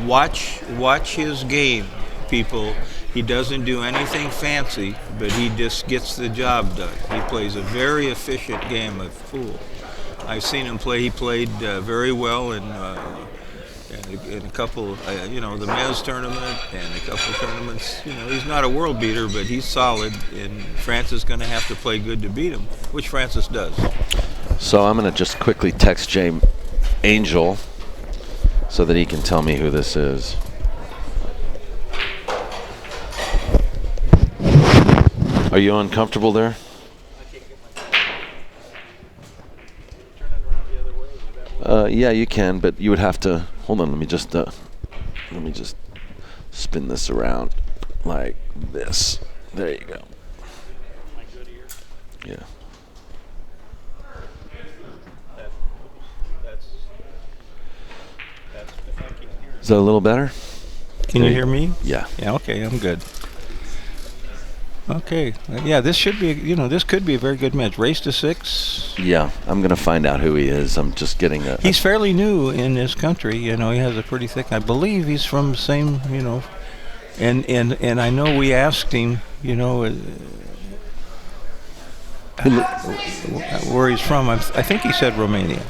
Watch his game, people. He doesn't do anything fancy, but he just gets the job done. He plays a very efficient game of pool. I've seen him play. He played very well in a couple, the men's tournament and a couple tournaments. He's not a world beater, but he's solid, and Francis is going to have to play good to beat him, which Francis does. So I'm going to just quickly text Jay Angel so that he can tell me who this is. Are you uncomfortable there? Yeah, you can, but you would have to. Hold on, let me just spin this around like this. There you go. Yeah. Is that a little better? Can you hear me? Yeah. Yeah. Okay, I'm good. Okay. Yeah, this should be. This could be a very good match. Race to 6. Yeah, I'm gonna find out who he is. I'm just getting a. He's fairly new in this country. He has a pretty thick. I believe he's from the same. And I know we asked him. Where he's from. I think he said Romania.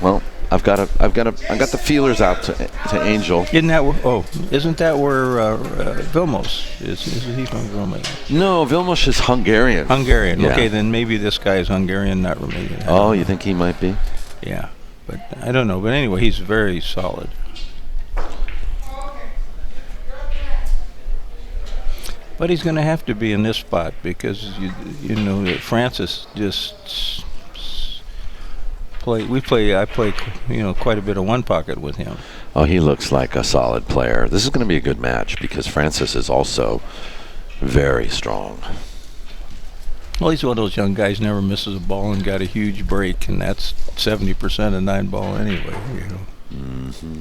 Well, I got the feelers out to Angel. Isn't that where Vilmos is? Is he from Romania? No, Vilmos is Hungarian. Hungarian. Yeah. Okay, then maybe this guy is Hungarian, not Romanian. Oh, you think he might be? Yeah, but I don't know. But anyway, he's very solid. But he's going to have to be in this spot because Francis just. I play quite a bit of one pocket with him. Oh, he looks like a solid player. This is going to be a good match because Francis is also very strong. Well, he's one of those young guys never misses a ball and got a huge break, and that's 70% of 9-ball anyway. Mm-hmm.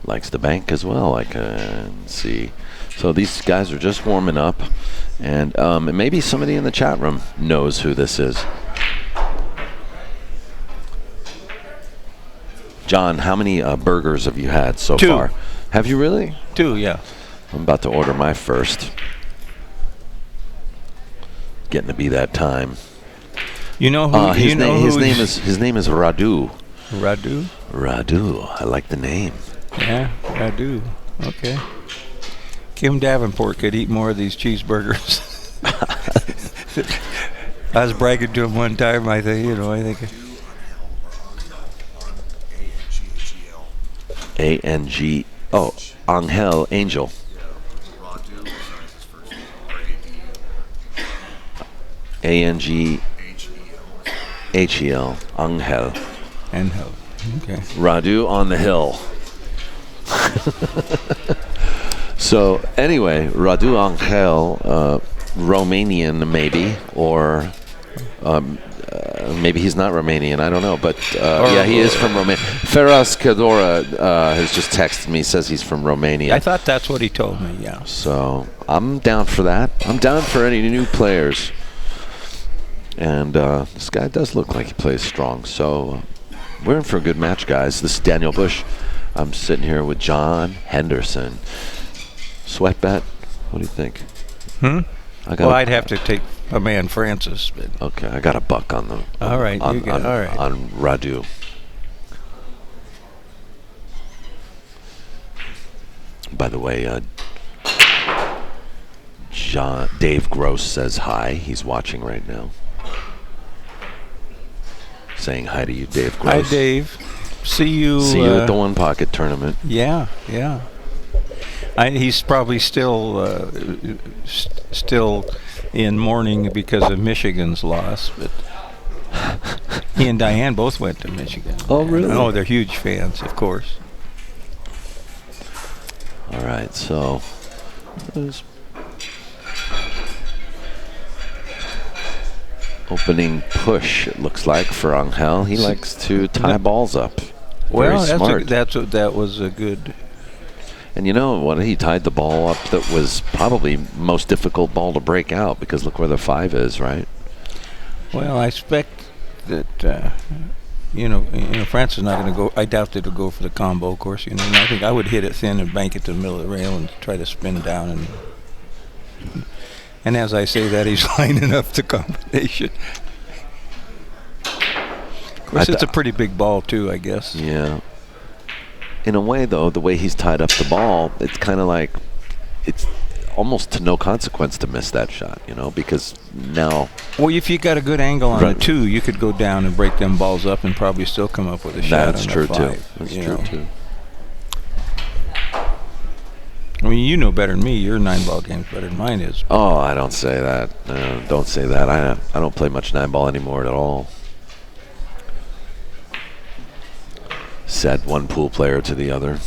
Likes the bank as well, I can see. So these guys are just warming up. And maybe somebody in the chat room knows who this is. John, how many burgers have you had so 2. far? Have you really? 2, yeah. I'm about to order my first. Getting to be that time. You know who? His name is Radu. Radu? Radu. I like the name. Yeah, Radu. Okay. Kim Davenport could eat more of these cheeseburgers. I was bragging to him one time. I think. A-N-G. Oh, Angel. Angel. A-N-G-H-E-L. Angel. Angel. Okay. Radu on the hill. So anyway, Radu ANGHEL, Romanian maybe, or maybe he's not Romanian. I don't know, but yeah, he is from Romania. Feras Cadora has just texted me, says he's from Romania. I thought that's what he told me. Yeah. So I'm down for that. I'm down for any new players. And this guy does look like he plays strong. So we're in for a good match, guys. This is Daniel Busch. I'm sitting here with John Henderson. Sweat bet? What do you think? I'd have to take my man Francis. But okay, I got a buck on the. All right, on Radu. By the way, Dave Gross says hi. He's watching right now. Saying hi to you, Dave Gross. Hi, Dave. See you at the One Pocket tournament. Yeah. He's probably still in mourning because of Michigan's loss, but he and Diane both went to Michigan. Oh, really? Oh, they're huge fans, of course. All right, so opening push, it looks like, for Angel. He likes to tie balls up. Well, smart. that was a good. And you know what? He tied the ball up that was probably most difficult ball to break out because look where the 5 is, right? Well, I expect that France is not going to go. I doubt that it'll go for the combo, of course. And I think I would hit it thin and bank it to the middle of the rail and try to spin down. And as I say that, he's lining up the combination. Of course, it's a pretty big ball too, I guess. Yeah. In a way, though, the way he's tied up the ball, it's kind of like it's almost to no consequence to miss that shot, because now. Well, if you got a good angle on a 2, you could go down and break them balls up and probably still come up with a shot. That's on true a 5, too. That's true too. I mean, you know better than me. Your 9-ball game's better than mine is. Oh, I don't say that. Don't say that. I don't play much 9-ball anymore at all. Said one pool player to the other.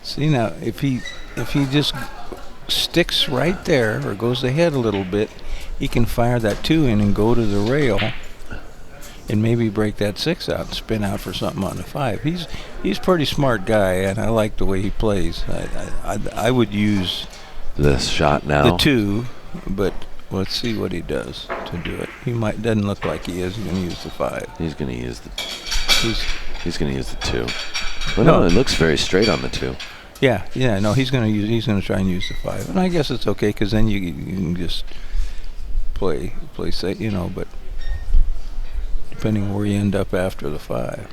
See now, if he just sticks right there or goes ahead a little bit, he can fire that 2 in and go to the rail and maybe break that 6 out and spin out for something on the 5. He's a pretty smart guy, and I like the way he plays. I would use this shot now. The 2, but let's see what he does to do it. Doesn't look like he is. He's going to use the 5. He's going to use the. He's going to use the 2. Well, no, it looks very straight on the 2. Yeah. No, he's going to try and use the 5, and I guess it's okay because then you can just play safe, but depending where you end up after the 5.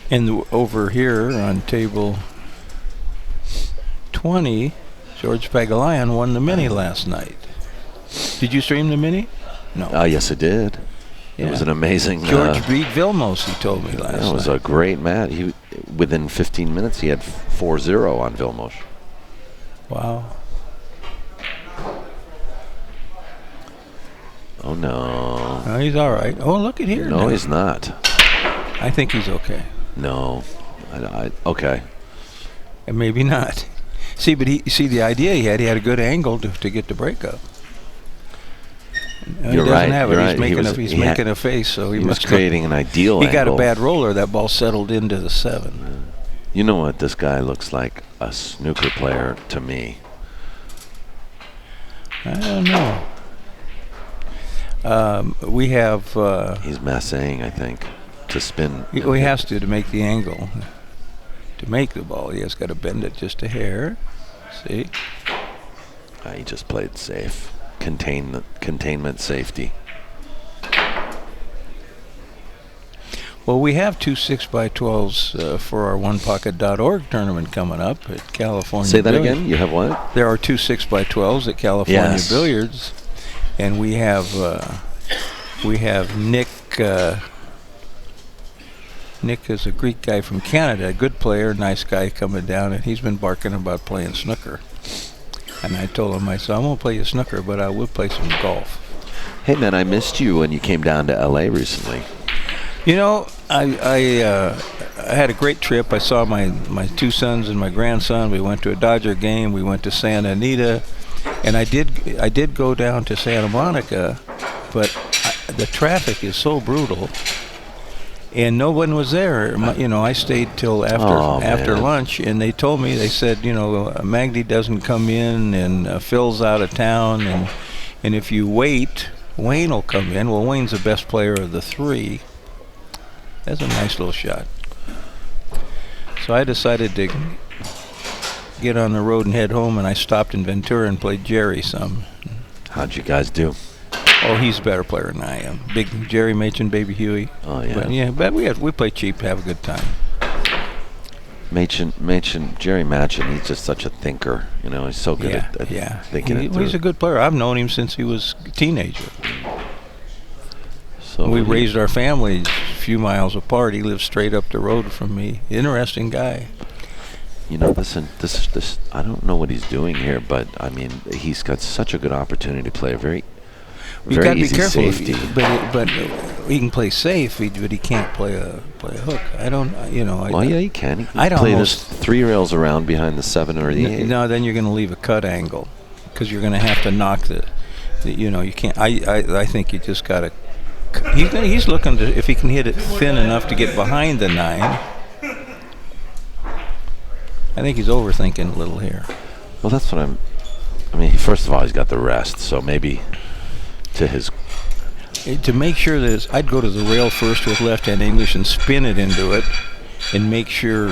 And over here on table 20, George Pagalayan won the mini last night. Did you stream the mini? No. Yes, I did. Yeah. It was an amazing. George beat Vilmos, he told me last night. It was a great match. Within 15 minutes, he had 4-0 on Vilmos. Wow. Oh, no. No, he's all right. Oh, look at here. No, he's not. I think he's okay. No. Okay. And maybe not. See, but the idea he had a good angle to get the breakup. You're he doesn't right. have it. You're He's right. making a face, so he must creating an ideal angle. He got a bad roller. That ball settled into the 7. You know what? This guy looks like a snooker player to me. I don't know. We have. He's massing, I think, to spin. He has to make the angle. To make the ball, he has got to bend it just a hair. See? He just played safe. Containment safety. Well, we have 2 6x12s for our OnePocket.org tournament coming up at California. Say that Billiards. again? You have what? There are 2 6x12s at California Billiards, and we have Nick. Nick is a Greek guy from Canada, a good player, nice guy coming down, and he's been barking about playing snooker. And I told him, I said, I won't play you snooker, but I will play some golf. Hey, man, I missed you when you came down to L.A. recently. I had a great trip. I saw my 2 sons and my grandson. We went to a Dodger game. We went to Santa Anita. And I did go down to Santa Monica, but the traffic is so brutal. And no one was there. I stayed till after lunch, and they told me, they said, Magdy doesn't come in, and Phil's out of town, and if you wait, Wayne will come in. Well, Wayne's the best player of the 3. That's a nice little shot. So I decided to get on the road and head home, and I stopped in Ventura and played Jerry some. How'd you guys do? Oh, he's a better player than I am. Big Jerry Machen, Baby Huey. Oh, yeah. But we play cheap, have a good time. Jerry Machen, he's just such a thinker. He's so good at thinking it through. He's a good player. I've known him since he was a teenager. So we raised our family a few miles apart. He lives straight up the road from me. Interesting guy. Listen, this I don't know what he's doing here, but I mean, he's got such a good opportunity to play a very got to be careful, safety. but he can play safe, but he can't play a hook. I don't, Well, yeah, he can. He can I'd play almost this 3 rails around behind the 7 or the 8. No, then you're going to leave a cut angle because you're going to have to knock You know, you can't. I think you just got to. He's looking to if he can hit it thin enough to get behind the 9. I think he's overthinking a little here. Well, that's what I mean, first of all, he's got the rest, so maybe to his. To make sure that I'd go to the rail first with left-hand English and spin it into it, and make sure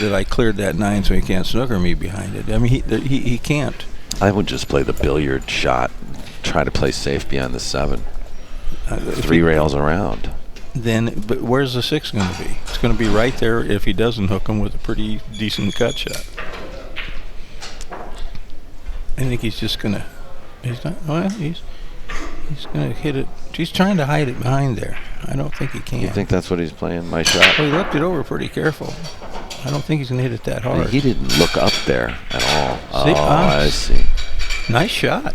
that I cleared that 9 so he can't snooker me behind it. I mean, he can't. I would just play the billiard shot, try to play safe beyond the 7. 3 rails around. But where's the 6 going to be? It's going to be right there if he doesn't hook him with a pretty decent cut shot. I think he's just going to. He's not. Well, he's going to hit it. He's trying to hide it behind there. I don't think he can. You think that's what he's playing? My shot. Well, he looked it over pretty careful. I don't think he's going to hit it that hard. He didn't look up there at all. See? I see. Nice shot.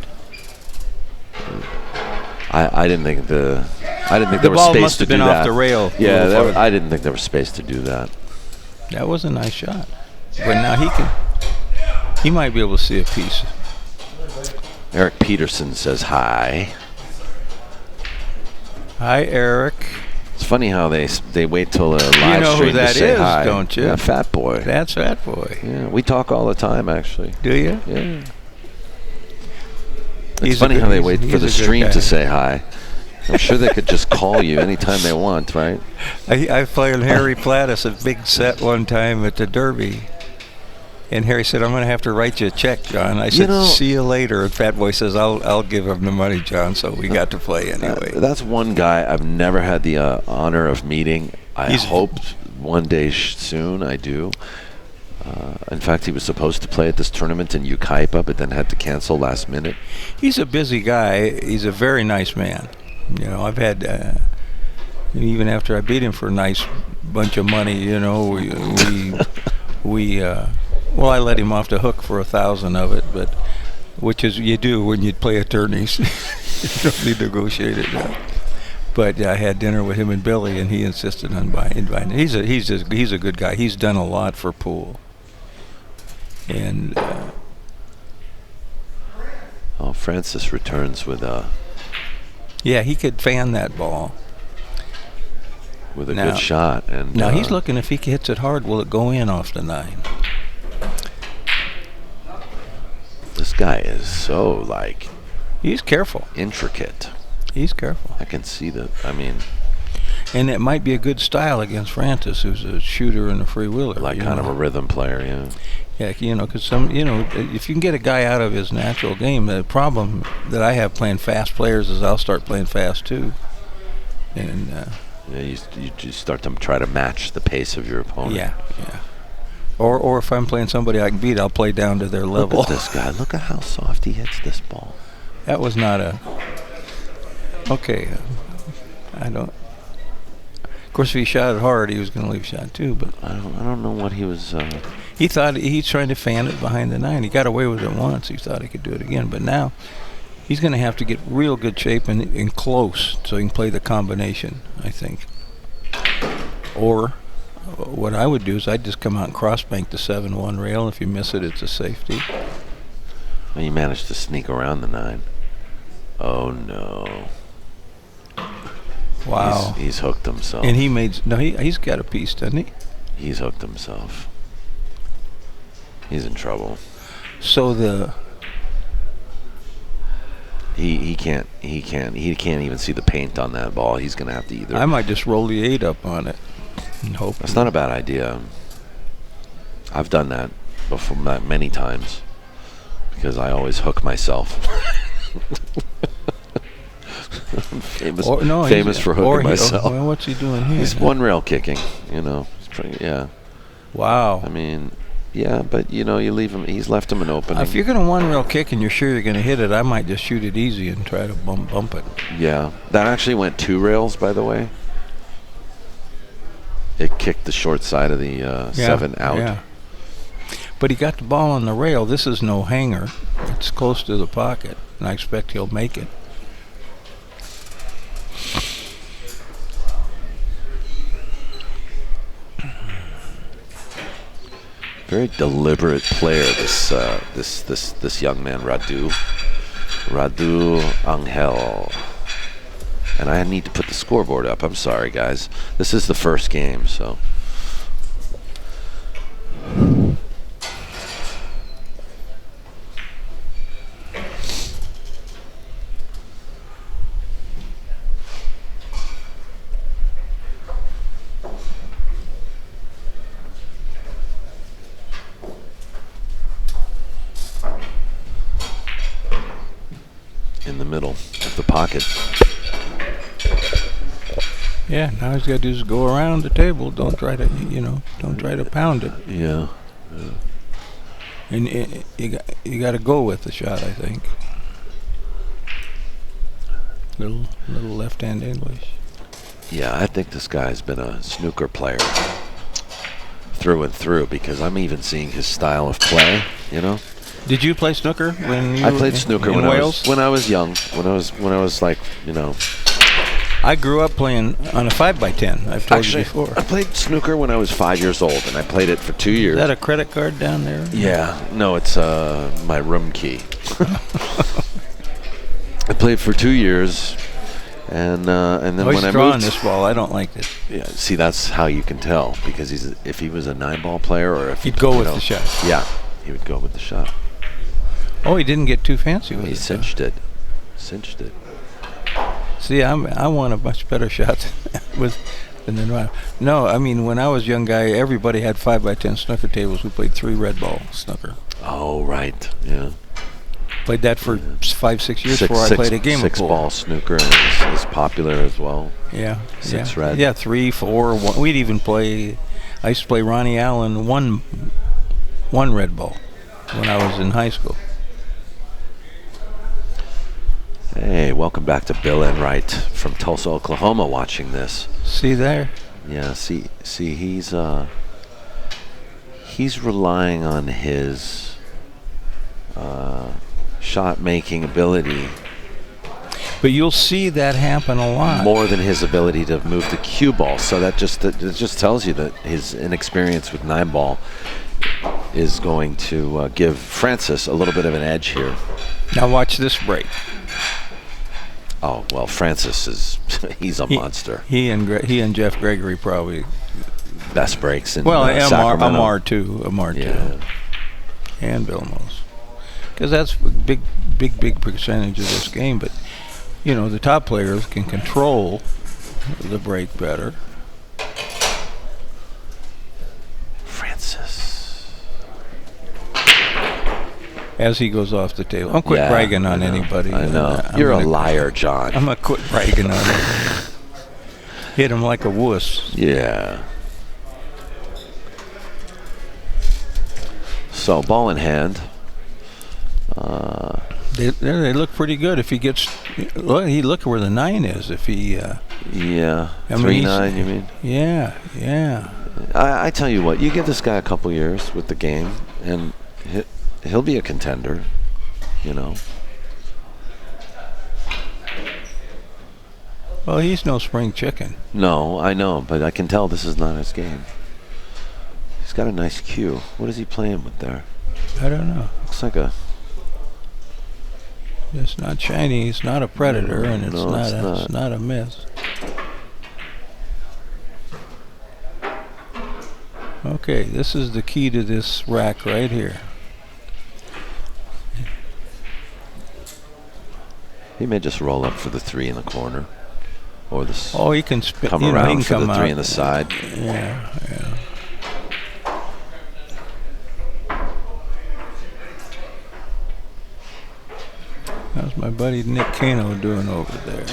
I didn't think there was space to do that. The ball must have been off the rail. Yeah, I didn't think there was space to do that. That was a nice shot. But now he might be able to see a piece. Eric Peterson says hi. Hi, Eric. It's funny how they wait till a live stream to say hi. You know who that is, don't you? Yeah, Fat Boy. That's Fat Boy. Yeah, we talk all the time, actually. Do you? Yeah. It's funny how they wait for the stream to say hi. I'm sure they could just call you anytime they want, right? I played Harry Plattis a big set one time at the Derby. And Harry said, I'm going to have to write you a check, John. I said, see you later. And Fat Boy says, I'll give him the money, John. So we got to play anyway. That's one guy I've never had the honor of meeting. I hope one day soon I do. In fact, he was supposed to play at this tournament in Ukaipa, but then had to cancel last minute. He's a busy guy. He's a very nice man. You know, I've had, even after I beat him for a nice bunch of money, you know, well, I let him off the hook for 1,000 of it, but which is you do when you play attorneys. You don't need to negotiate it now. But I had dinner with him and Billy, and he insisted on inviting. He's a good guy. He's done a lot for pool. And Francis returns with yeah, he could fan that ball with a good shot. And now he's looking if he hits it hard, will it go in off the 9? This guy is so he's careful, intricate. He's careful. I can see that. I mean, and it might be a good style against Francis, who's a shooter and a freewheeler. Kind of a rhythm player, yeah. Yeah, you know, because if you can get a guy out of his natural game, the problem that I have playing fast players is I'll start playing fast too, and you just start to try to match the pace of your opponent. Yeah. Or if I'm playing somebody I can beat, I'll play down to their level. Look at this guy. Look at how soft he hits this ball. That was not a. Okay, I don't. Of course, if he shot it hard, he was going to leave shot too. But I don't know what he was. He thought he's trying to fan it behind the 9. He got away with it once. He thought he could do it again, but now he's going to have to get real good shape and close so he can play the combination, I think. Or what I would do is I'd just come out and cross-bank the 7-1 rail. If you miss it, it's a safety. Well, he managed to sneak around the 9. Oh no! Wow! He's hooked himself. And he's got a piece, doesn't he? He's hooked himself. He's in trouble. So he can't even see the paint on that ball. He's gonna have to either. I might just roll the 8 up on it and hope. That's not a bad idea. I've done that before many times because I always hook myself. famous for hooking myself. Well, what's he doing here? He's one rail kicking, yeah. Wow. I mean, yeah, but you leave him. He's left him an opening. If you're going to one rail kick and you're sure you're going to hit it, I might just shoot it easy and try to bump it. Yeah, that actually went 2 rails, by the way. It kicked the short side of the 7 out. Yeah. But he got the ball on the rail. This is no hanger. It's close to the pocket, and I expect he'll make it. Very deliberate player, this young man Radu. Radu ANGHEL. And I need to put the scoreboard up. I'm sorry, guys. This is the first game, so. In the middle of the pocket. Yeah, now he's got to just go around the table. Don't try to, don't try to pound it. Yeah. And you got to go with the shot, I think. Little left-hand English. Yeah, I think this guy's been a snooker player through and through, because I'm even seeing his style of play, Did you play snooker when you I played snooker in when Wales? I was young. When I was like, I grew up playing on a 5x10. I've told you before. I played snooker when I was 5 years old, and I played it for 2 years. Is that a credit card down there? Yeah, no, it's my room key. I played for 2 years, and then Oh, when he's I drawing moved, this ball. I don't like this. yeah, see, that's how you can tell, because if he was a 9-ball player, or if He'd go with the shot. Yeah, he would go with the shot. Oh, he didn't get too fancy with He it. cinched it. Cinched it. See, I want a much better shot than the Ryan. No, I mean, when I was a young guy, everybody had 5x10 snooker tables. We played 3 red ball snooker. Oh, right. Yeah. Played that for 5-6 years before I played a game of pool. 6-ball snooker is popular as well. Yeah. 6 red. Yeah, 3, 4. 1. We'd even play. I used to play Ronnie Allen one red ball when I was in high school. Hey, welcome back to Bill Enright from Tulsa, Oklahoma, watching this. See there? Yeah, see, he's relying on his shot-making ability But you'll see that happen a lot. more than his ability to move the cue ball. So that just tells you that his inexperience with 9-ball is going to give Francis a little bit of an edge here. Now watch this break. Oh, well, Francis he's a monster. He and Jeff Gregory probably. Best breaks in Sacramento. Amar too. Yeah. And Bill knows. Because that's a big percentage of this game. But, the top players can control the break better. Francis. As he goes off the table. I'm quit bragging on anybody. I know. You're a liar, John. I'm going to quit bragging on him. Hit him like a wuss. Yeah. So, ball in hand. They look pretty good. If he gets, look where the 9 is. If he, Yeah. I mean, 3-9, you mean? Yeah. I tell you what, you give this guy a couple years with the game, and he'll be a contender, Well, he's no spring chicken. No, I know, but I can tell this is not his game. He's got a nice cue. What is he playing with there? I don't know. Looks like a... It's not shiny. It's not a predator, and it's not a miss. Okay, this is the key to this rack right here. He may just roll up for the 3 in the corner, or he can spin. come He around can for come the 3 out. in the side. Yeah. How's my buddy Nick Cano doing over there?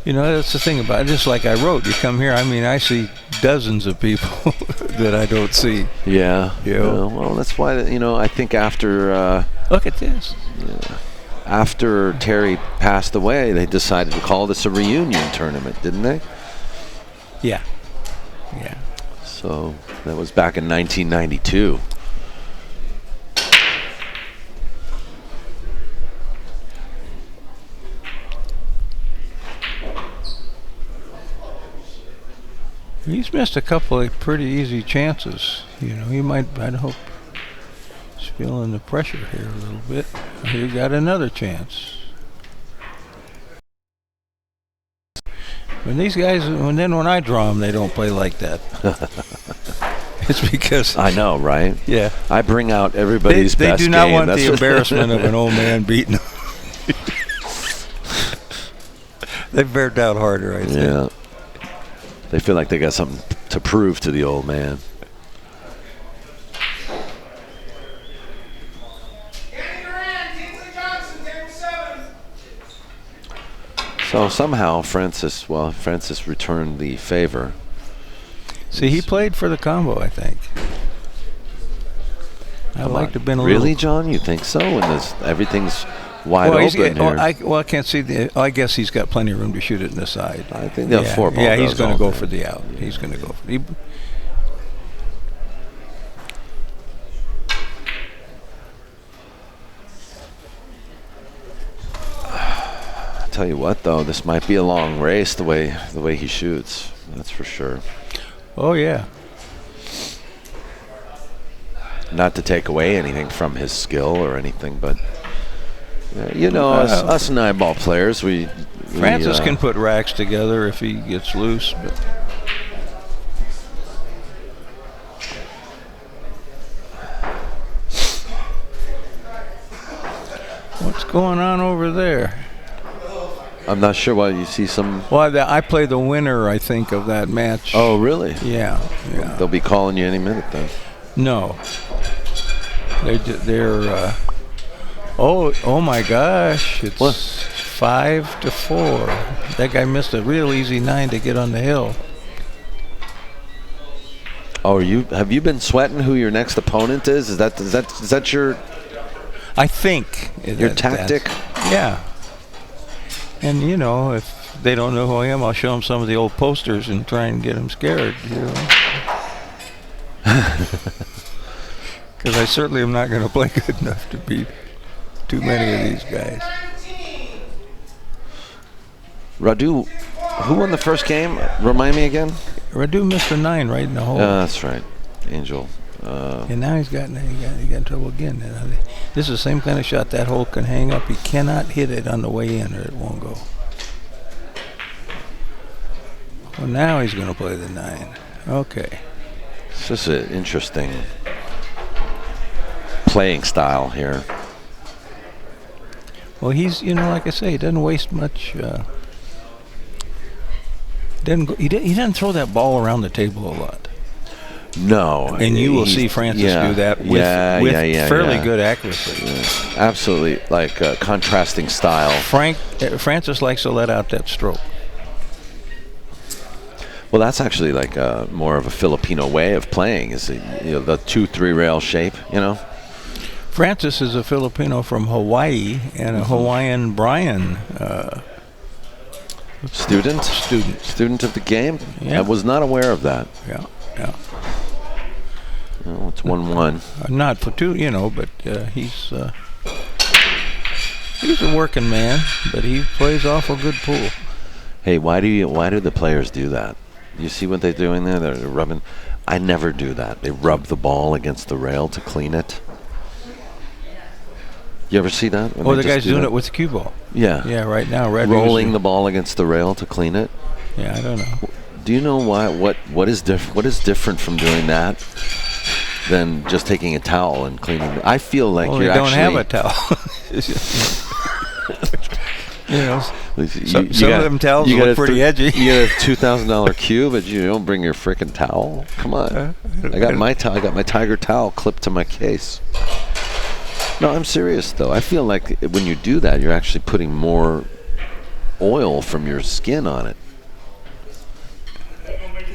That's the thing about it. Just like I wrote, you come here, I see dozens of people that I don't see. Yeah. Well, that's why, I think after... Look at this. Yeah. After Terry passed away, they decided to call this a reunion tournament, didn't they? Yeah. So that was back in 1992. He's missed a couple of pretty easy chances. He might, I'd hope, feeling the pressure here a little bit. Here got another chance. When these guys, when I draw them, they don't play like that. It's because I know, right? Yeah, I bring out everybody's they best do not game. want That's the embarrassment of an old man beating them. They've bared down harder, I think. Yeah. They feel like they got something to prove to the old man. So somehow Francis returned the favor. See, he played for the combo, I think. I'd like to have been a really, little... John? You think so? And everything's wide open here. I can't see the... I guess he's got plenty of room to shoot it in the side. I think the 4-ball. Yeah, he's going to go for the out. Yeah. He's going to go for Tell you what, though, this might be a long race the way he shoots. That's for sure. Oh yeah. Not to take away anything from his skill or anything, but you know, us eyeball players, Francis can put racks together if he gets loose. But what's going on over there? I'm not sure why you see some. Well, I play the winner, I think, of that match. Oh, really? Yeah. They'll be calling you any minute then. No. They're. Oh my gosh! It's what? 5-4. That guy missed a real easy 9 to get on the hill. Oh, have you been sweating who your next opponent is? Is that your? I think your tactic. Yeah. And you know, if they don't know who I am, I'll show them some of the old posters and try and get them scared. You know. Because I certainly am not going to play good enough to beat too many of these guys. Radu, who won the first game? Remind me again. Radu missed a 9 right in the hole. That's right, Angel. And now he got in trouble again. This is the same kind of shot that hole can hang up. He cannot hit it on the way in or it won't go. Well, now he's going to play the 9. Okay. It's just an interesting playing style here. Well, he's, you know, like I say, he doesn't waste much. He doesn't throw that ball around the table a lot. No. And you will see Francis do that with fairly good accuracy. Yeah. Absolutely, like contrasting style. Francis likes to let out that stroke. Well, that's actually like more of a Filipino way of playing, is the 2-3 rail shape, you know? Francis is a Filipino from Hawaii and a Hawaiian Brian student of the game. Yeah. I was not aware of that. Yeah. Well, it's 1-1. Not for two, you know, but he's a working man, but he plays awful good pool. Hey, why do the players do that? You see what they're doing there? They're rubbing. I never do that. They rub the ball against the rail to clean it. You ever see that? Oh, the guy's doing it with the cue ball. Yeah. Yeah, right now. Rolling the ball against the rail to clean it. Yeah, I don't know. Do you know why? What is different from doing that than just taking a towel and cleaning it? I feel like you don't have a towel. You know, some of them towels look pretty edgy. You got a $2,000 cue, but you don't bring your frickin' towel. Come on. I got my towel. I got my Tiger towel clipped to my case. No, I'm serious though. I feel like when you do that, you're actually putting more oil from your skin on it.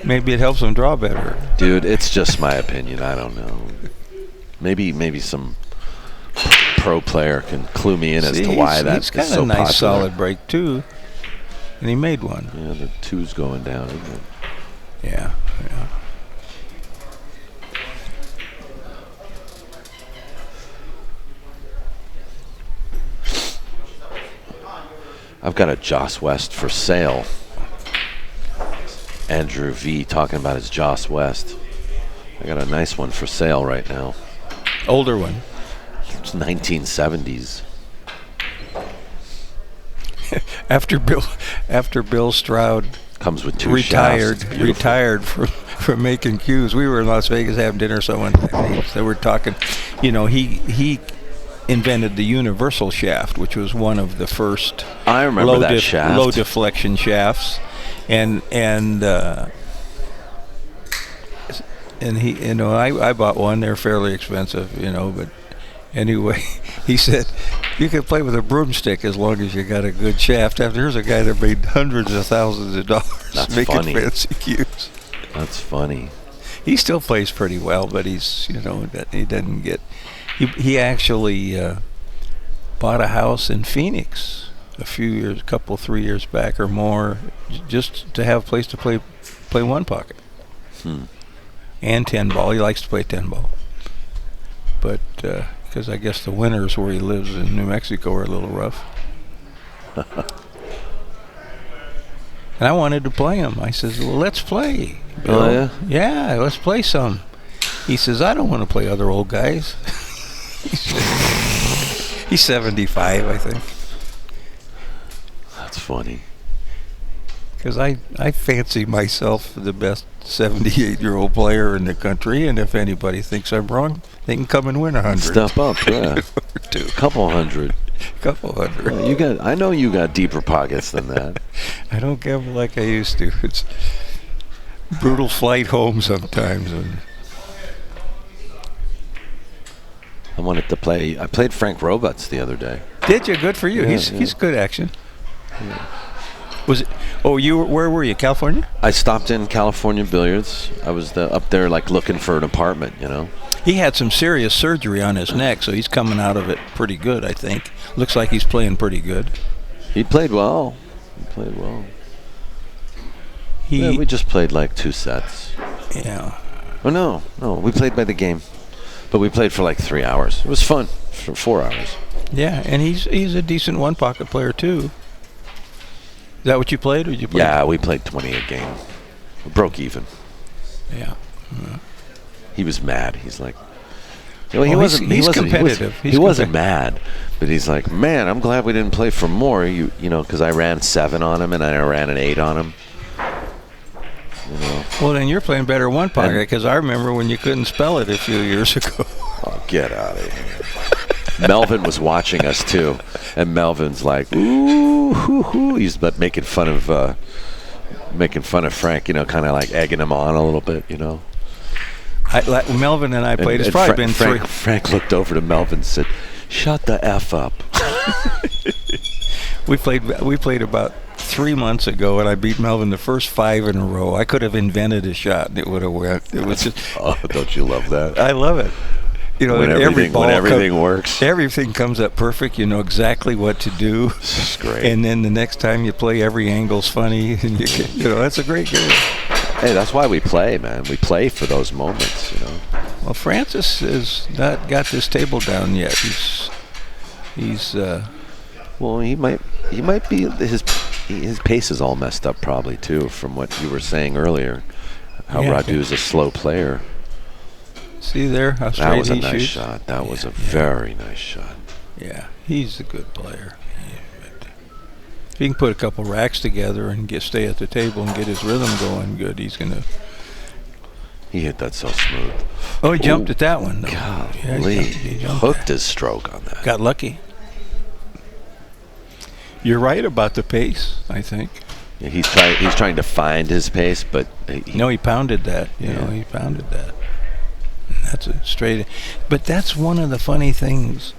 Maybe it helps them draw better. Dude, it's just my opinion. I don't know. Maybe some pro player can clue me in as to why that's so popular. He's got a nice solid break too, and he made one. Yeah, the 2's going down, isn't it? Yeah. I've got a Joss West for sale. Andrew V talking about his Joss West. I got a nice one for sale right now. Older one. It's 1970s. After Bill Stroud Comes with two retired shafts. It's beautiful. from making cues. We were in Las Vegas having dinner someone time. They were talking, he invented the universal shaft, which was one of the first I remember that shaft. low deflection shafts, and he, I bought one. They're fairly expensive, but anyway, he said you can play with a broomstick as long as you got a good shaft. After here's a guy that made hundreds of thousands of dollars That's making funny. fancy cues. That's funny. He still plays pretty well, but he's he doesn't get. He actually bought a house in Phoenix a few years, 3 years back or more, just to have a place to play one pocket and 10 ball. He likes to play 10 ball, but because I guess the winters where he lives in New Mexico are a little rough. And I wanted to play him. I says, "Well, let's play." Bill. Oh yeah. Yeah, let's play some. He says, "I don't want to play other old guys." He's 75, I think. That's funny. Because I fancy myself the best 78-year-old player in the country, and if anybody thinks I'm wrong, they can come and win 100. Step up, yeah. Or two. Couple hundred. Couple hundred. I know you got deeper pockets than that. I don't gamble like I used to. It's brutal flight home sometimes. I wanted to play. I played Frank Roberts the other day. Did you? Good for you. Yeah, He's good action. Yeah. Was it? Oh, where were you? California? I stopped in California Billiards. I was up there like looking for an apartment, He had some serious surgery on his neck, so he's coming out of it pretty good, I think. Looks like he's playing pretty good. He played well. We just played like 2 sets. Yeah. Oh, no. We played by the game. But we played for like 3 hours. It was fun for 4 hours. Yeah, and he's a decent one-pocket player, too. Is that what you played, or did you play? Yeah, we played 20 a game. We broke even. Yeah. He was mad. He's like... He's competitive. He wasn't mad, but he's like, man, I'm glad we didn't play for more. Because I ran 7 on him and I ran an 8 on him. Well, then you're playing better one pocket, because I remember when you couldn't spell it a few years ago. Oh, get out of here! Melvin was watching us too, and Melvin's like, ooh, hoo, hoo. He's but making fun of Frank. Kind of like egging him on a little bit. Melvin and I played. It's probably been three. Frank looked over to Melvin and said, "Shut the F up." We played about 3 months ago, and I beat Melvin the first 5 in a row. I could have invented a shot, and it would have went. It was just. Oh, don't you love that? I love it. When everything works, everything comes up perfect. You know exactly what to do. This is great. And then the next time you play, every angle's funny, and that's a great game. Hey, that's why we play, man. We play for those moments, Well, Francis has not got this table down yet. He's. Well, he might be his pace is all messed up probably too, from what you were saying earlier. How Radu's a slow player. See there how straight that was a he nice shoots? Shot. That was a very nice shot. Yeah, he's a good player. If he can put a couple racks together and stay at the table and get his rhythm going good, he's gonna. He hit that so smooth. Oh, he jumped at that one, though. Golly, he hooked his stroke on that. Got lucky. You're right about the pace, I think. Yeah, he's trying to find his pace, but he pounded that. He pounded that. That's a straight. But that's one of the funny things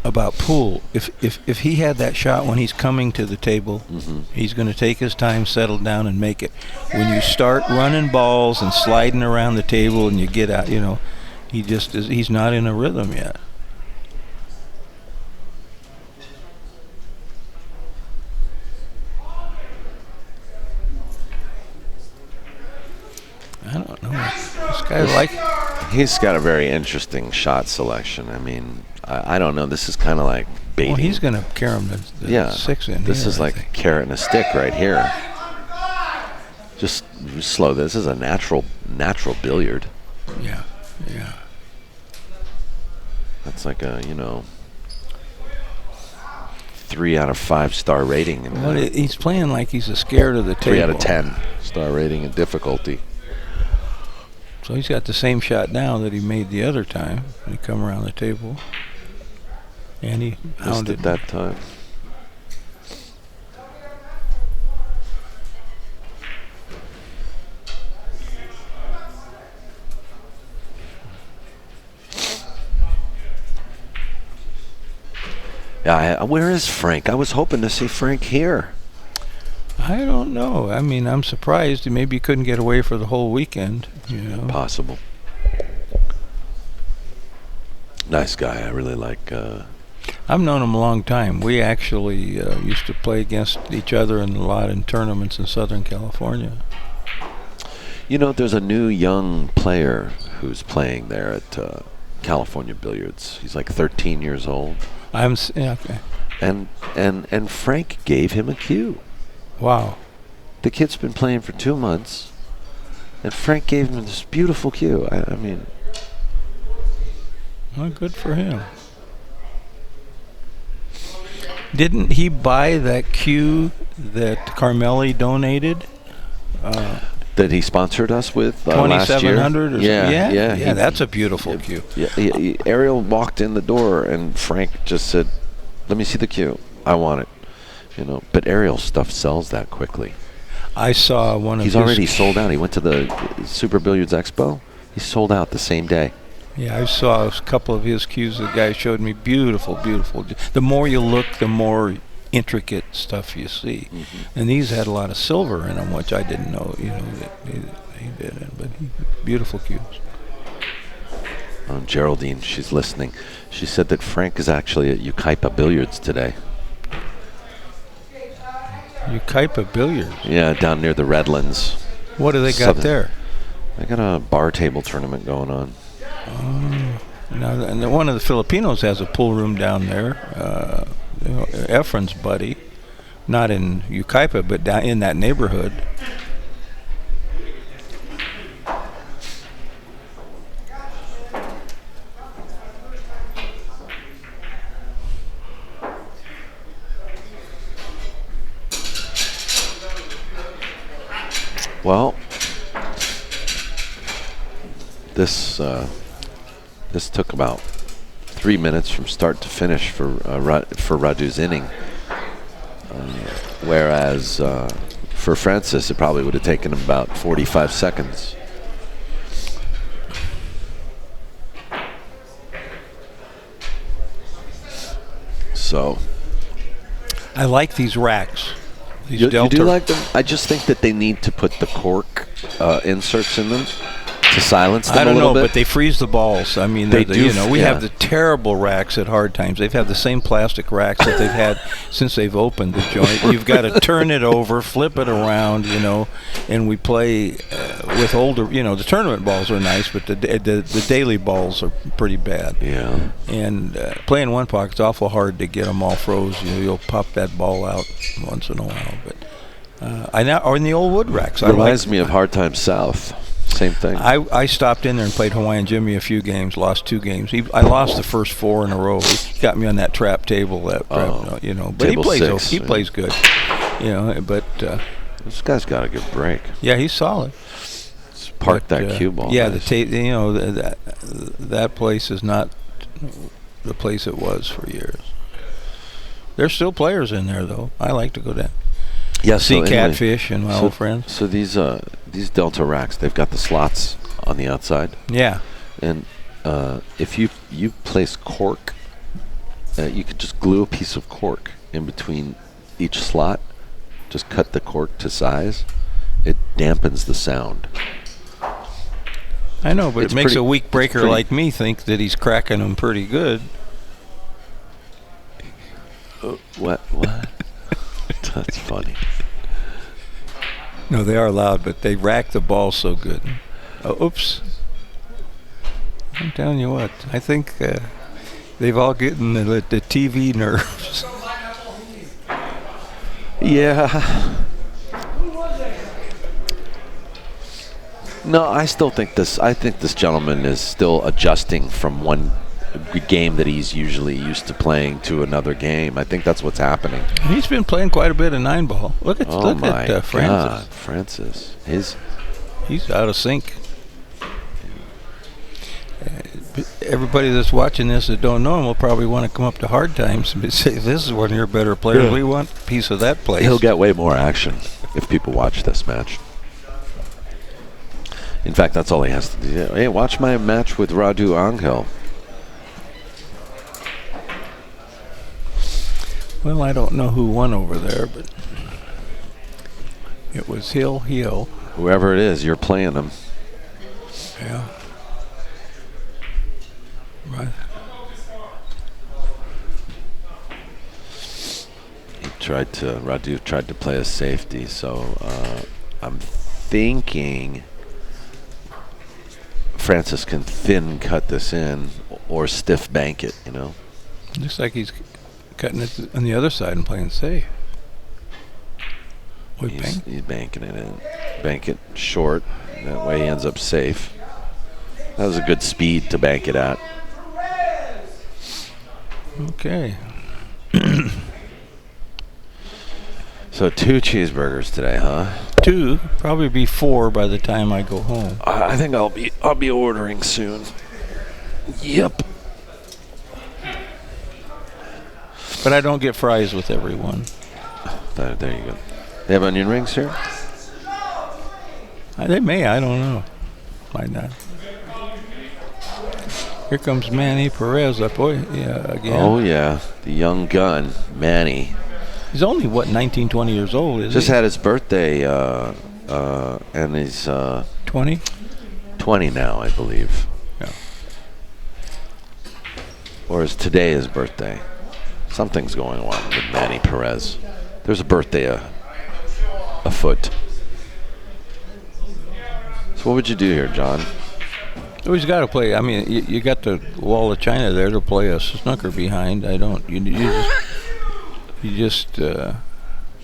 about pool. If he had that shot when he's coming to the table, he's going to take his time, settle down, and make it. When you start running balls and sliding around the table and you get out, he's not in a rhythm yet. I don't know. This guy he's got a very interesting shot selection. I mean, I don't know. This is kind of like baiting. Well, he's going to carry him the 6 in. This is like a carrot and a stick right here. Just slow. This is a natural billiard. Yeah. That's like a 3 out of 5 star rating. Well, he's playing like he's scared of the table. 3 out of 10 star rating and difficulty. So he's got the same shot now that he made the other time. He come around the table, and he Missed it that time. Yeah, where is Frank? I was hoping to see Frank here. I don't know. I mean, I'm surprised. Maybe he couldn't get away for the whole weekend. Possible. Nice guy. I really like. I've known him a long time. We actually used to play against each other a lot in tournaments in Southern California. There's a new young player who's playing there at California Billiards. He's like 13 years old. Okay. And Frank gave him a cue. Wow. The kid's been playing for 2 months, and Frank gave him this beautiful cue. I mean, well, good for him. Didn't he buy that cue that Carmelli donated? That he sponsored us with last year. 2,700 or Yeah, something? yeah. That's a beautiful cue. Yeah, Ariel walked in the door, and Frank just said, "Let me see the cue. I want it." But Ariel's stuff sells that quickly. I saw one of his... He's already sold out. He went to the Super Billiards Expo. He sold out the same day. Yeah, I saw a couple of his cues. The guy showed me beautiful, beautiful. The more you look, the more intricate stuff you see. Mm-hmm. And these had a lot of silver in them, which I didn't know, that he did. But beautiful cues. Geraldine, she's listening. She said that Frank is actually at Ukaipa Billiards today. Ukaipa Billiards? Yeah, down near the Redlands. What do they got there? They got a bar table tournament going on. Now, and one of the Filipinos has a pool room down there. Efren's buddy, not in Ukaipa, but down in that neighborhood. Well, this took about 3 minutes from start to finish for Radu's inning, whereas for Francis it probably would have taken him about 45 seconds. So I like these racks. You do like them? I just think that they need to put the cork inserts in them to silence them a little bit. I don't know, but they freeze the balls. I mean, they do. We have the terrible racks at Hard Times. They've had the same plastic racks that they've had since they've opened the joint. You've got to turn it over, flip it around, and we play with older. The tournament balls are nice, but the daily balls are pretty bad. Yeah. And playing one pocket's awful hard to get them all froze. You'll pop that ball out once in a while, but or in the old wood racks. Reminds me of Hard Times South. Same thing. I stopped in there and played Hawaiian Jimmy a few games, lost 2 games. I lost the first 4 in a row. He got me on that trap table. But he plays good. But this guy's got a good break. Yeah, he's solid. Just park that cue ball. Yeah, nice. That place is not the place it was for years. There's still players in there though. I like to go down. Yeah, see catfish and my old friends. So these Delta racks, they've got the slots on the outside. Yeah. And if you place cork, you could just glue a piece of cork in between each slot. Just cut the cork to size. It dampens the sound. I know, but it makes a weak breaker like me think that he's cracking them pretty good. What? That's funny. No, they are loud, but they rack the ball so good. Oops. I'm telling you what, I think they've all gotten the TV nerves. Yeah. No, I think this gentleman is still adjusting from one game that he's usually used to playing to another game. I think that's what's happening. He's been playing quite a bit of 9-ball. Look at Francis. God, Francis. He's out of sync. Everybody that's watching this that don't know him will probably want to come up to Hard Times and say, "This is one of your better players. Yeah. We want a piece of that place." He'll get way more action if people watch this match. In fact, that's all he has to do. Hey, watch my match with Radu ANGHEL. Well, I don't know who won over there, but it was Hill. Whoever it is, you're playing him. Yeah. Right. Radu tried to play a safety, so I'm thinking Francis can thin cut this in or stiff bank it, you know. Looks like he's cutting it on the other side and playing safe. He's banking it in. Bank it short. That way he ends up safe. That was a good speed to bank it at. Okay. So 2 cheeseburgers today, huh? 2, probably be 4 by the time I go home. I think I'll be ordering soon. Yep. But I don't get fries with every one. There you go. They have onion rings here? They may, I don't know. Might not. Here comes Manny Perez up again. Oh, yeah. The young gun, Manny. He's only, 19, 20 years old, isn't he? Just had his birthday, and he's 20? 20 now, I believe. Yeah. Or is today his birthday? Something's going on with Manny Perez. There's a birthday afoot. So what would you do here, John? Oh, he's got to play. I mean, you got the wall of China there to play a snooker behind. I don't. It's just a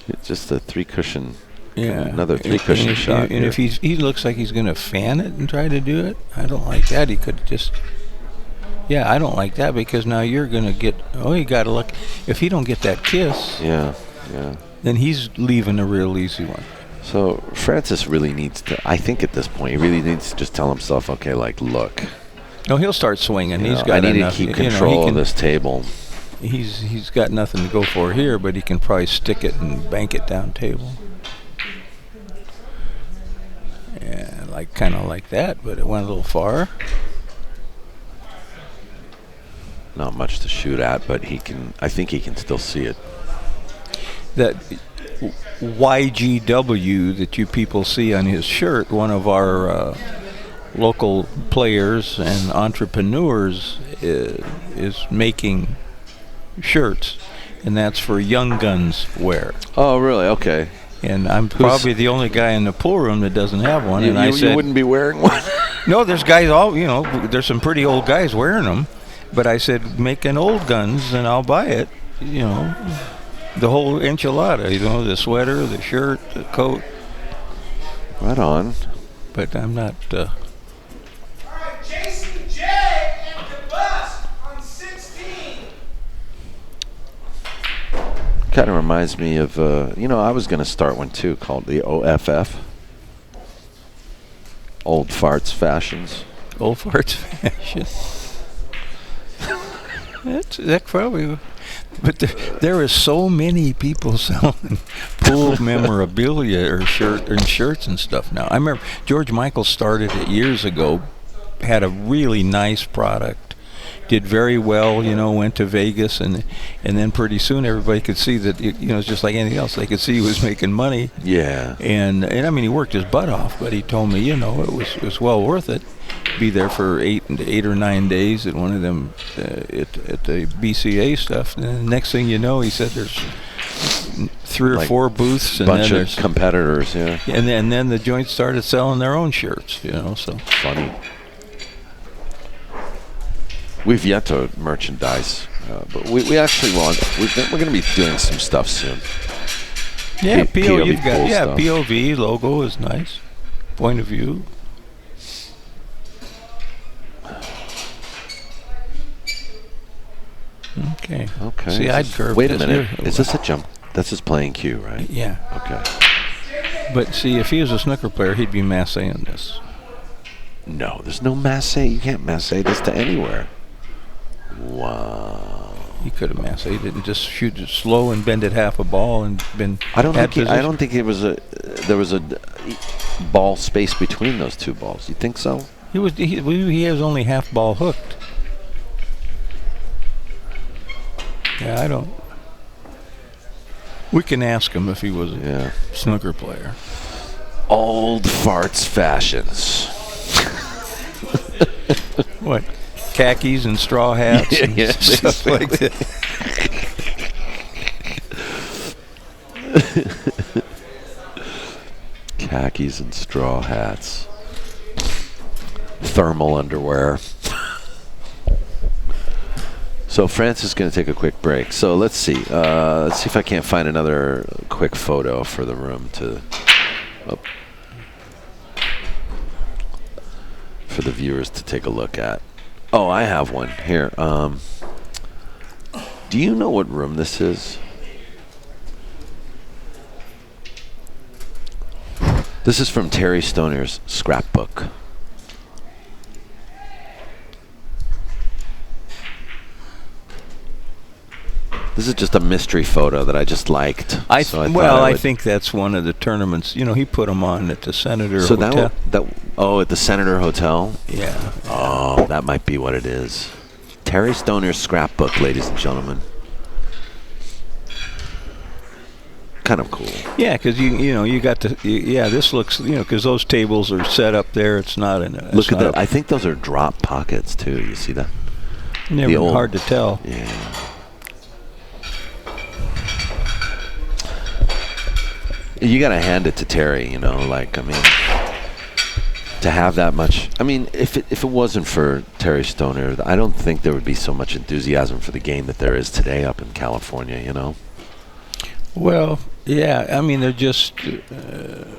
3-cushion. Yeah. Another 3-cushion shot. And if he looks like he's going to fan it and try to do it, I don't like that. He could just. Yeah, I don't like that because now you're going to get. Oh, you got to look. If he don't get that kiss. Yeah. Then he's leaving a real easy one. So Francis really needs to. I think at this point he really needs to just tell himself, okay, like look. No, he'll start swinging. He's got I need enough, to keep control of this table. He's got nothing to go for here, but he can probably stick it and bank it down table. Yeah, kind of like that, but it went a little far. Not much to shoot at, but I think he can still see it. That YGW that you people see on his shirt, one of our local players and entrepreneurs is making shirts, and that's for young guns wear. Oh, really? Okay. And I'm probably the only guy in the pool room that doesn't have one. And I said, you wouldn't be wearing one? No, there's guys there's some pretty old guys wearing them. But I said, make an old guns and I'll buy it, the whole enchilada, the sweater, the shirt, the coat. Right on. But I'm not. All right, Jason J and the bus on 16. Kind of reminds me of, I was going to start one too called the OFF. Old Farts Fashions. Old Farts Fashion. That probably. But there is so many people selling pool memorabilia or shirts and stuff now. I remember George Michael started it years ago, had a really nice product, did very well, went to Vegas, and then pretty soon everybody could see that, it's just like anything else. They could see he was making money. Yeah. And I mean, he worked his butt off, but he told me, it was well worth it. Be there for 8 or 9 days at one of them at the BCA stuff. And the next thing you know, he said there's 3 or 4 booths, and bunch then of competitors. Yeah. And then the joints started selling their own shirts. So funny. We've yet to merchandise, but we actually want. We're going to be doing some stuff soon. Yeah, POV stuff. POV logo is nice. Point of view. Okay. Okay. See, I'd curve Wait a this. minute. Is this a jump? That's his playing cue, right? Yeah. Okay. But see, if he was a snooker player, he'd be massing this. No, there's no masse. You can't masse this to anywhere. Wow. He could have massed it and just shoot it slow and bend it half a ball and been. I don't think it was there was a ball space between those two balls. You think so? He has only half ball hooked. Yeah, I don't. We can ask him if he was a snooker player. Old farts fashions. What? Khakis and straw hats and stuff like that. Khakis and straw hats. Thermal underwear. So France is going to take a quick break. So let's see. Let's see if I can't find another quick photo for the room for the viewers to take a look at. Oh, I have one here. Do you know what room this is? This is from Terry Stonier's scrapbook. This is just a mystery photo that I just liked. I think that's one of the tournaments. You know, he put them on at the Senator Hotel. At the Senator Hotel? Yeah. Oh, that might be what it is. Terry Stonier's scrapbook, ladies and gentlemen. Kind of cool. Yeah, because you got to. This looks because those tables are set up there. It's not in. Look at that. I think those are drop pockets too. You see that? Never hard to tell. Yeah. You got to hand it to Terry, to have that much. I mean, if it wasn't for Terry Stonier, I don't think there would be so much enthusiasm for the game that there is today up in California, Well, yeah, I mean, there just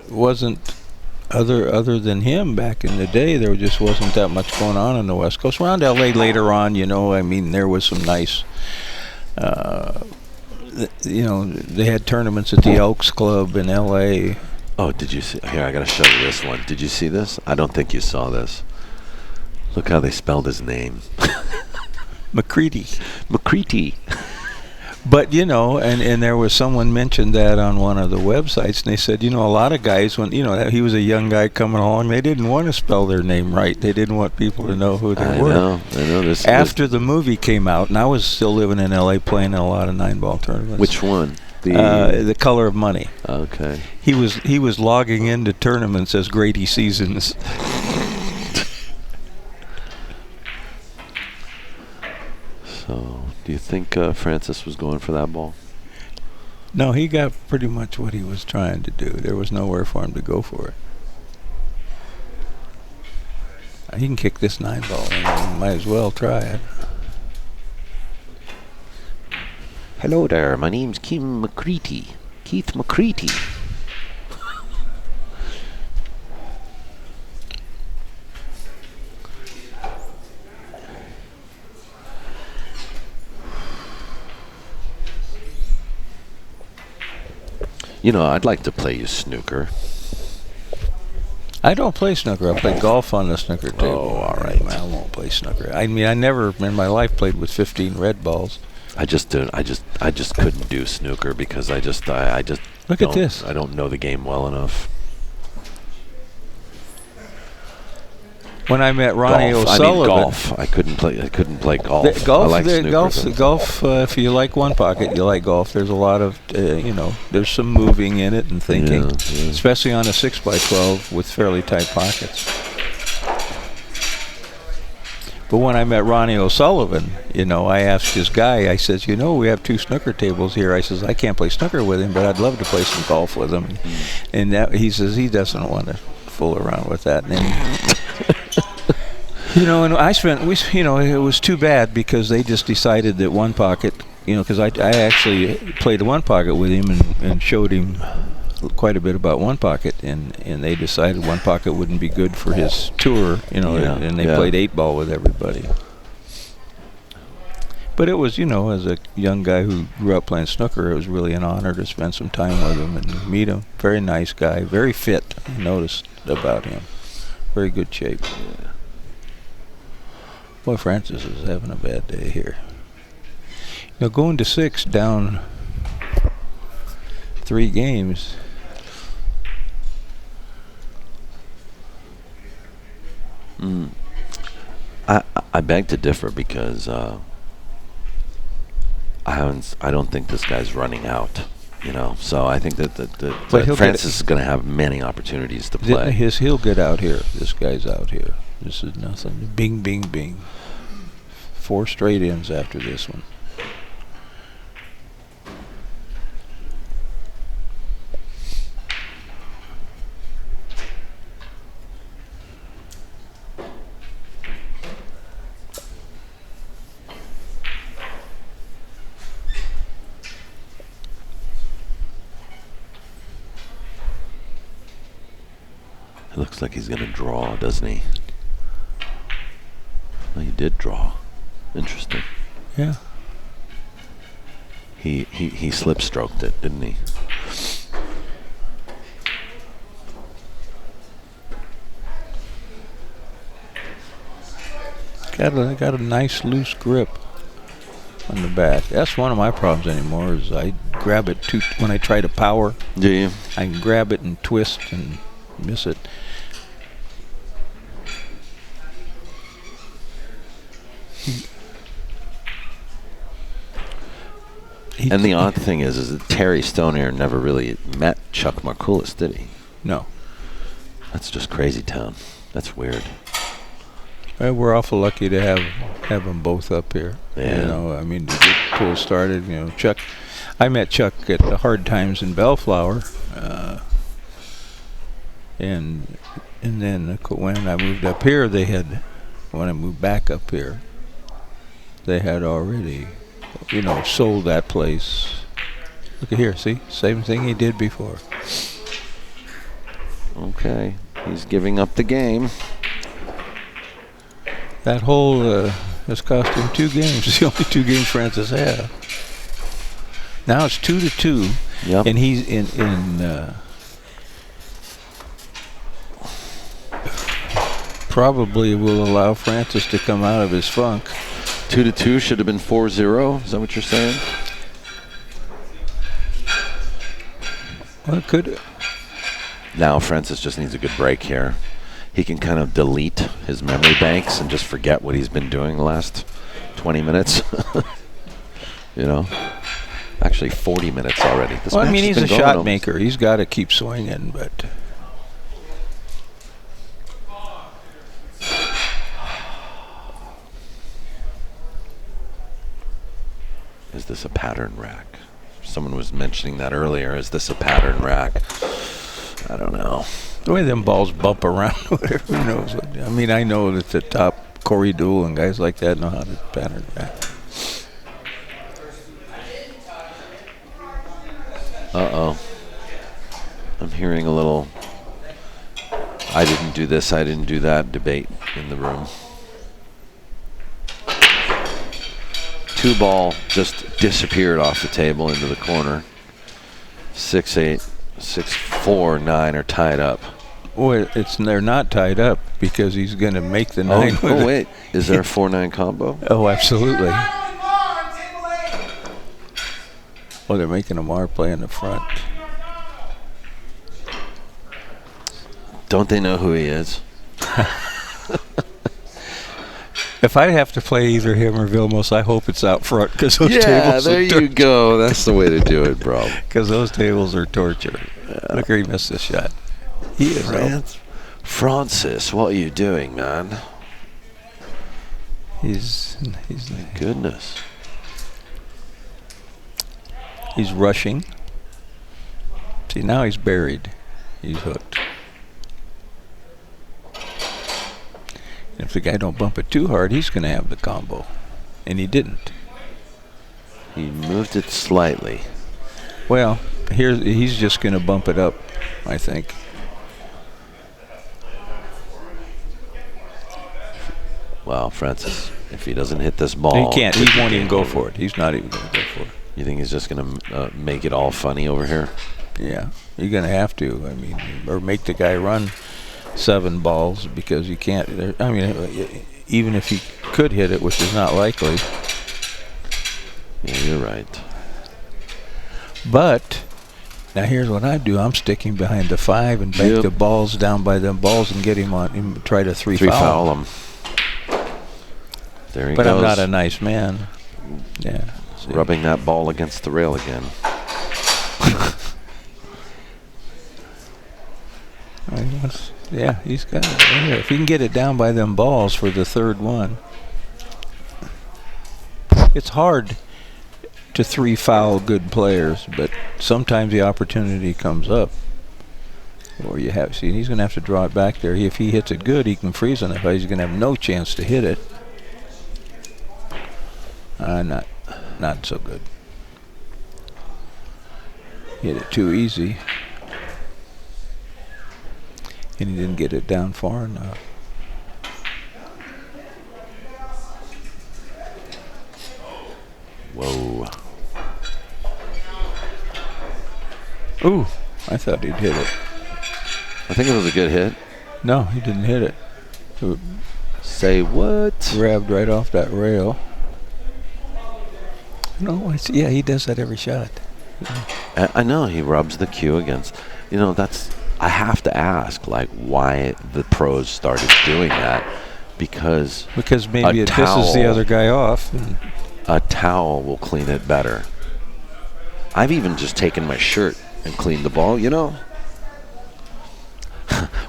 wasn't, other than him back in the day, there just wasn't that much going on the West Coast. Around L.A. later on, I mean, there was some nice... they had tournaments at the Elks Club in L.A. Oh, did you see? Here, I got to show you this one. Did you see this? I don't think you saw this. Look how they spelled his name. McCready. But, and there was someone mentioned that on one of the websites, and they said, a lot of guys, when, he was a young guy coming along, they didn't want to spell their name right. They didn't want people to know who they were. I know. After the movie came out, and I was still living in L.A. playing in a lot of 9-ball tournaments. Which one? The Color of Money. Okay. He was logging into tournaments as Grady Seasons. So, do you think Francis was going for that ball? No, he got pretty much what he was trying to do. There was nowhere for him to go for it. He can kick this 9-ball, and might as well try it. Hello there, my name's Keith McCready. I'd like to play you snooker. I don't play snooker. I play golf on the snooker table. Oh, all right. I won't play snooker. I mean, I never in my life played with 15 red balls. I just couldn't do snooker because I just Look at this. I don't know the game well enough. When I met Ronnie O'Sullivan, golf. I couldn't play golf. Golf. I like snooker. Golf. If you like one pocket, you like golf. There's a lot of, there's some moving in it and thinking, especially on a 6x12 with fairly tight pockets. But when I met Ronnie O'Sullivan, I asked his guy. I says, we have 2 snooker tables here. I says, I can't play snooker with him, but I'd love to play some golf with him. And he says he doesn't want to fool around with that. And and it was too bad because they just decided that one pocket, because I actually played one pocket with him and showed him quite a bit about one pocket, and they decided one pocket wouldn't be good for his tour, and they played 8-ball with everybody. But it was, as a young guy who grew up playing snooker, it was really an honor to spend some time with him and meet him. Very nice guy, very fit. I noticed about him. Very good shape. Yeah. Boy, Francis is having a bad day here. Going to 6 down 3 games. I beg to differ because I don't think this guy's running out. So I think that Francis is going to have many opportunities to play. He'll get out here. This guy's out here. This is nothing. Bing, bing, bing. 4 straight ins after this one. It looks like he's going to draw, doesn't he? Well, he did draw. Interesting. Yeah. He slip-stroked it, didn't he? Got a nice loose grip on the bat. That's one of my problems anymore. Is I grab it when I try to power. Do you? I can grab it and twist and miss it. And the odd thing is that Terry Stonier never really met Chuck Markoulis, did he? No. That's just crazy town. That's weird. We're awful lucky to have them both up here. Yeah. To get pool started, Chuck. I met Chuck at the Hard Times in Bellflower, and then when I moved up here, when I moved back up here, they had already, sold that place. Look at here, see? Same thing he did before. Okay. He's giving up the game. That hole has cost him 2 games. It's the only 2 games Francis had. Now it's 2-2. Yep. And he's in probably will allow Francis to come out of his funk. 2-2 should have been 4-0. Is that what you're saying? Well, it could. Now Francis just needs a good break here. He can kind of delete his memory banks and just forget what he's been doing the last 20 minutes. Actually 40 minutes already. He's a shot maker. He's got to keep swinging, but is this a pattern rack? Someone was mentioning that earlier. Is this a pattern rack? I don't know. The way them balls bump around, whatever, who knows? I know that the top Corey Duell and guys like that know how to pattern back. Uh-oh. I'm hearing a little I didn't do this, I didn't do that debate in the room. 2 ball just disappeared off the table into the corner. 6-8, 6-4, 9 are tied up. Well, they're not tied up because he's going to make the 9. Oh wait, is there a 4-9 combo? Oh, absolutely. Oh, they're making Amar play in the front. Don't they know who he is? If I have to play either him or Vilmos, I hope it's out front because those tables there you go. That's the way to do it, bro. Because those tables are torture. Look where he missed this shot. He is Francis, what are you doing, man? He's Goodness. He's rushing. See, now he's buried. He's hooked. And if the guy don't bump it too hard, he's going to have the combo. And he didn't. He moved it slightly. Well, he's just going to bump it up, I think. Wow, Francis If he doesn't hit this ball, He can't. He it's won't even game go over. for it. He's not even going to go for it. You think he's just going to make it all funny over here? Yeah, you're going to have to. I mean, or make the guy run 7 balls because you can't. I mean, even if he could hit it, which is not likely. Yeah, you're right. But now here's what I do. I'm sticking behind the 5 and bank the balls down by them balls and get him on him. Try to three foul him. There he but goes. I'm not a nice man. Yeah. See. Rubbing that ball against the rail again. Yeah, he's got it right here. If he can get it down by them balls for the 3rd one. It's hard to 3 foul good players, but sometimes the opportunity comes up. Or you have, see, he's going to have to draw it back there. If he hits it good, he can freeze on it. But he's going to have no chance to hit it. Not so good. Hit it too easy. And he didn't get it down far enough. Whoa. Ooh, I thought he'd hit it. I think it was a good hit. No, he didn't hit it. It Say what? grabbed right off that rail. No, yeah, he does that every shot. I know he rubs the cue against. You know, I have to ask, like, why the pros started doing that. Because maybe it pisses the other guy off. A towel will clean it better. I've even just taken my shirt and cleaned the ball, you know.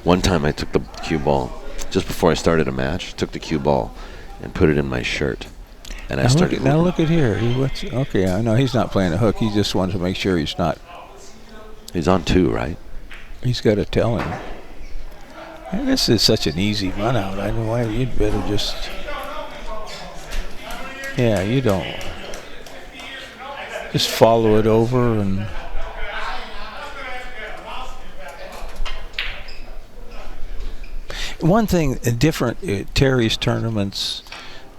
One time I took the cue ball just before I started a match, took the cue ball and put it in my shirt. And I started. Now look at here. Okay, I know he's not playing a hook. He just wants to make sure he's not. He's on 2, right? He's got to tell him. And this is such an easy run out. I know why you'd better just. Yeah, you don't. Just follow it over and. One thing different at Terry's tournaments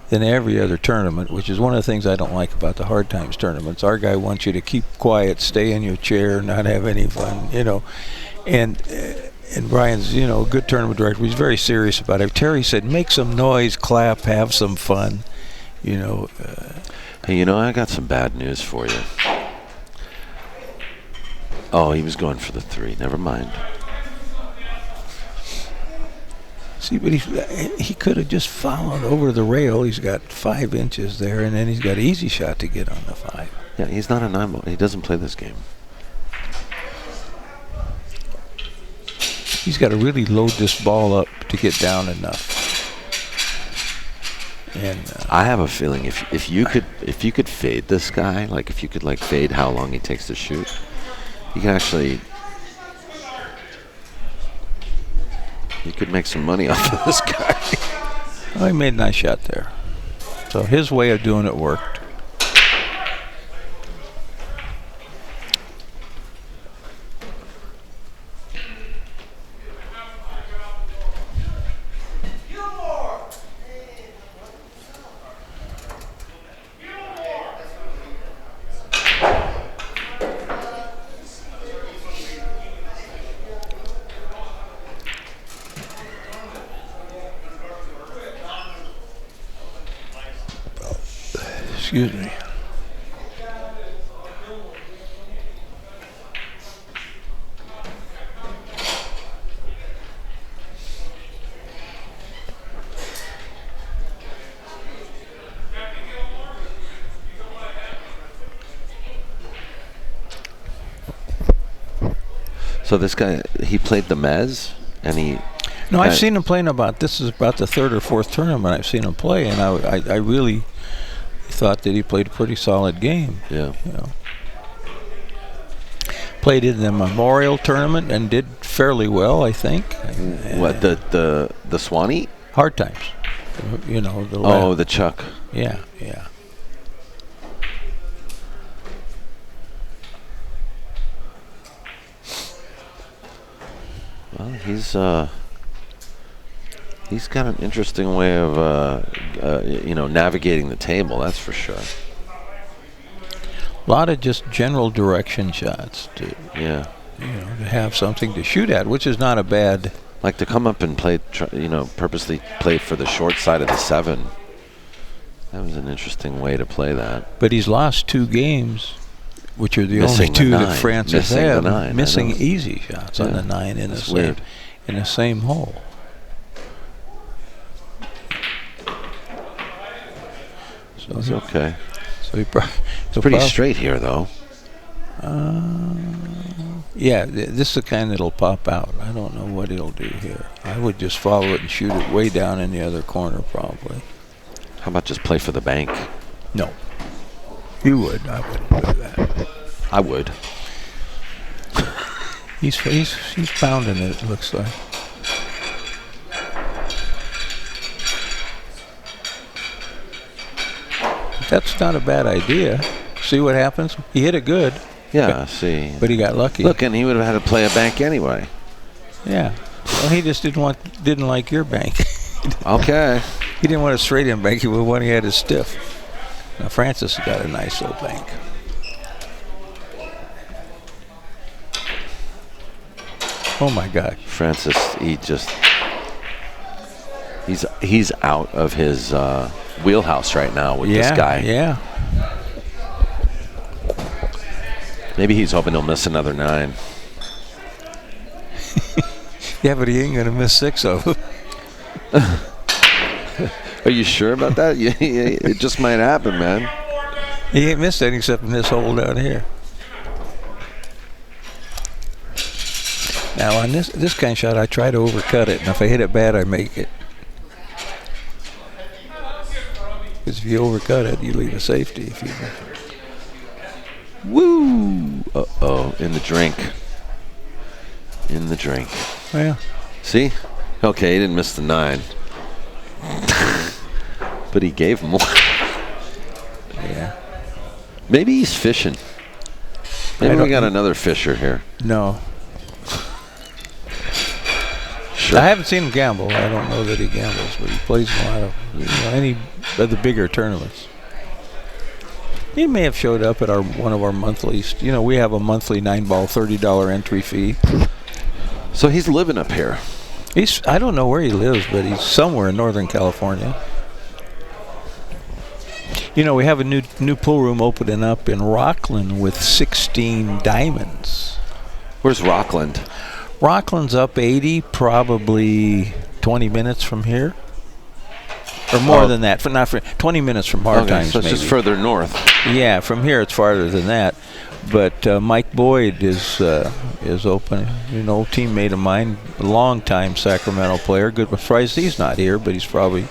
than every other tournament, which is one of the things I don't like about the hard times tournaments. Our guy wants you to keep quiet, stay in your chair, not have any fun, you know. And Brian's, you know, a good tournament director. He's very serious about it. Terry said, make some noise, clap, have some fun, you know. Hey, you know, I got some bad news for you. Oh, he was going for the 3. Never mind. See, but he could have just followed over the rail. He's got 5 inches there, and then he's got an easy shot to get on the 5. Yeah, he's not a 9 ball. He doesn't play this game. He's got to really load this ball up to get down enough. And I have a feeling if you could fade this guy, like if you could like fade how long he takes to shoot, you can actually. You could make some money off of this guy. Well, he made a nice shot there. So his way of doing it worked. Excuse me. So this guy, he played the Mez, and he. No, I've seen him playing this is about the 3rd or 4th tournament I've seen him play, and I really thought that he played a pretty solid game. Yeah. You know. Played in the Memorial tournament and did fairly well, I think. What, the Swanee? Hard times. You know, the Chuck. Yeah. Well, he's He's got an interesting way of, navigating the table. That's for sure. A lot of just general direction shots to Yeah. to have something to shoot at, which is not a bad. Like to come up and play, purposely play for the short side of the 7. That was an interesting way to play that. But he's lost 2 games, which are the Missing only 2 the that 9. Francis Missing the had. 9, Missing I know. easy shots on Yeah, the 9 in that's the weird. same hole. So It's okay. So he It's pretty straight here, though. Yeah, this is the kind that'll pop out. I don't know what he'll do here. I would just follow it and shoot it way down in the other corner, probably. How about just play for the bank? No. You would. I wouldn't do that. I would. He's pounding it looks like. That's not a bad idea. See what happens? He hit it good. Yeah, see. But he got lucky. Look, and he would have had to play a bank anyway. Yeah. Well, he just didn't like your bank. Okay. He didn't want a straight in bank. He wanted he had his stiff. Now Francis got a nice little bank. Oh my gosh. Francis, he's out of his wheelhouse right now with this guy. Yeah. Maybe he's hoping he'll miss another 9. Yeah, but he ain't gonna miss 6 of them. Are you sure about that? Yeah, it just might happen, man. He ain't missed any except in this hole down here. Now on this kind of shot, I try to overcut it, and if I hit it bad, I make it. Because if you overcut it, you leave a safety. If you Woo! Uh-oh, in the drink. In the drink. well, See? Okay, he didn't miss the 9. But he gave more. yeah, Maybe he's fishing. Maybe we got another fisher here. no. Sure. I haven't seen him gamble. I don't know that he gambles, but he plays in a lot of any of the bigger tournaments. He may have showed up at one of our monthlies. We have a monthly 9-ball $30 entry fee. So he's living up here. I don't know where he lives, but he's somewhere in Northern California. We have a new pool room opening up in Rockland with 16 diamonds. Where's Rockland? Rockland's up 80, probably 20 minutes from here. Or more than that. 20 minutes from our times, so it's maybe. just further north. Yeah, from here it's farther than that. But Mike Boyd is open. Old teammate of mine, a long-time Sacramento player. Good. Surprised he's not here, but he's probably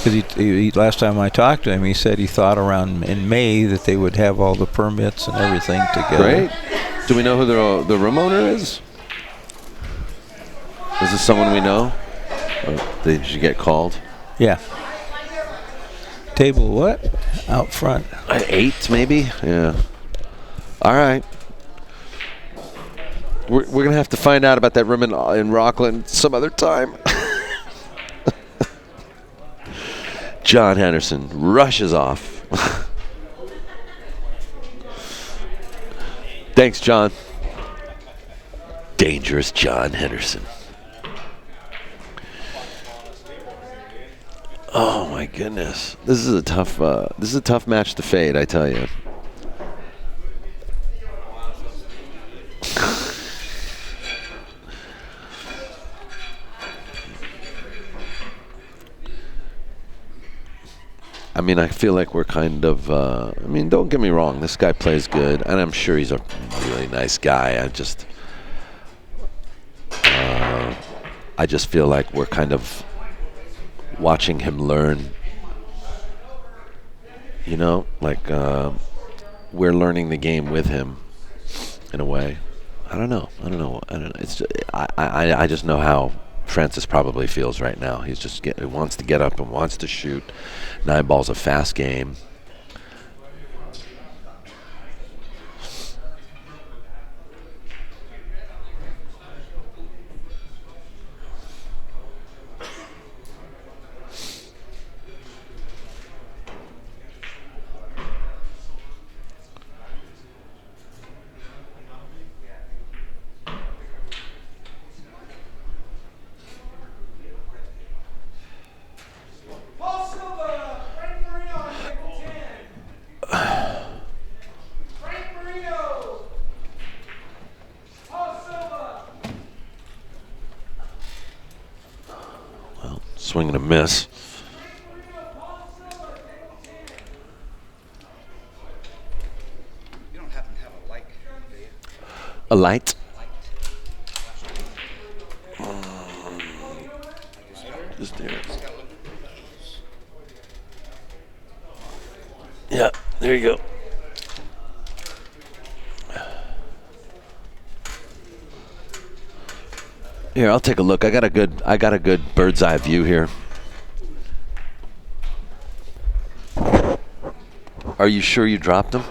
because he last time I talked to him, he said he thought around in May that they would have all the permits and everything together. Great. Do we know who the room owner is? Is this someone we know? Or did you get called? Yeah. Table what? Out front. 8 maybe? Yeah. All right. We're going to have to find out about that room in Rockland some other time. John Henderson rushes off. Thanks, John. Dangerous John Henderson. Oh my goodness, this is a tough match to fade, I tell you. I mean, I feel like we're kind of. Don't get me wrong. This guy plays good, and I'm sure he's a really nice guy. I just feel like we're kind of watching him learn, we're learning the game with him in a way. I don't know. It's just, I just know how Francis probably feels right now. He wants to get up and wants to shoot. 9-ball's a fast game. Swing and a miss. You don't happen to have a light, do you? A light. Just there. Yeah, there you go. Here, I'll take a look. I got a good bird's eye view here. Are you sure you dropped them?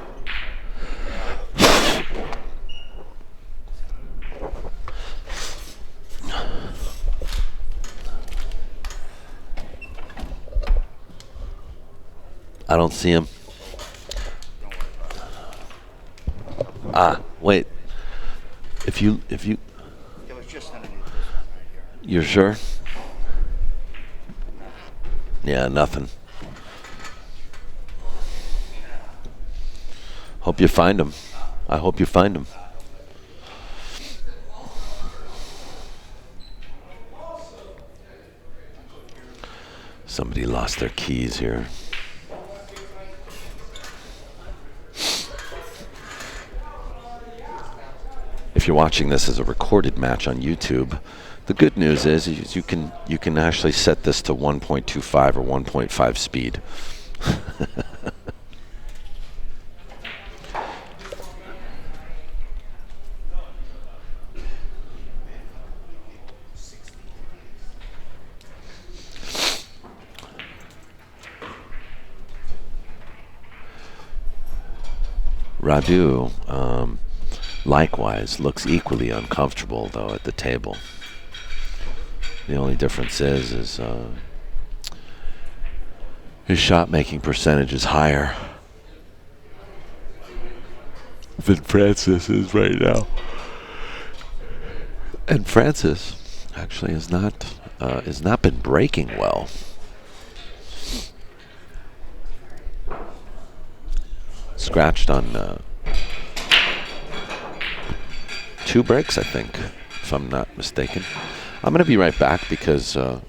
I don't see him. Ah, wait. If you It was just underneath this one right here. you're sure? Yeah, nothing. Hope you find him. I hope you find him. Somebody lost their keys here. If you're watching this as a recorded match on YouTube, the good news is you can actually set this to 1.25 or 1.5 speed. Radu, likewise, looks equally uncomfortable, though, at the table. The only difference is his shot-making percentage is higher than Francis is right now. And Francis actually has not been breaking well. Scratched on 2 breaks, I think, if I'm not mistaken. I'm going to be right back because I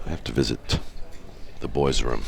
have to visit the boys' room.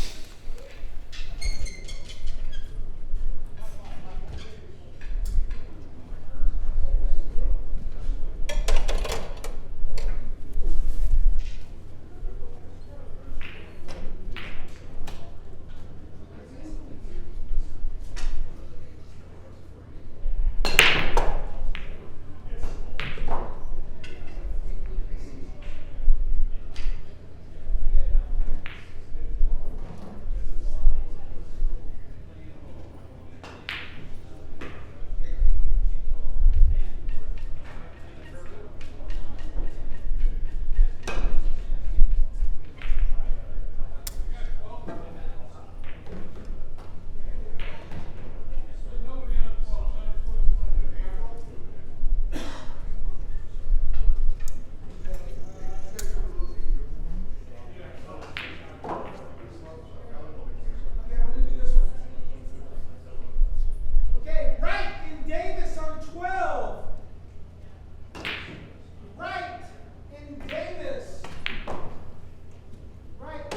Okay, right in Davis on 12. Right in Davis. Right.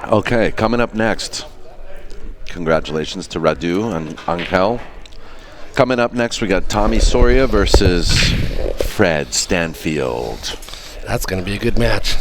Okay, coming up next. Congratulations to Radu and Angel. Coming up next, we got Tommy Soria versus Fred Stanfield. That's going to be a good match.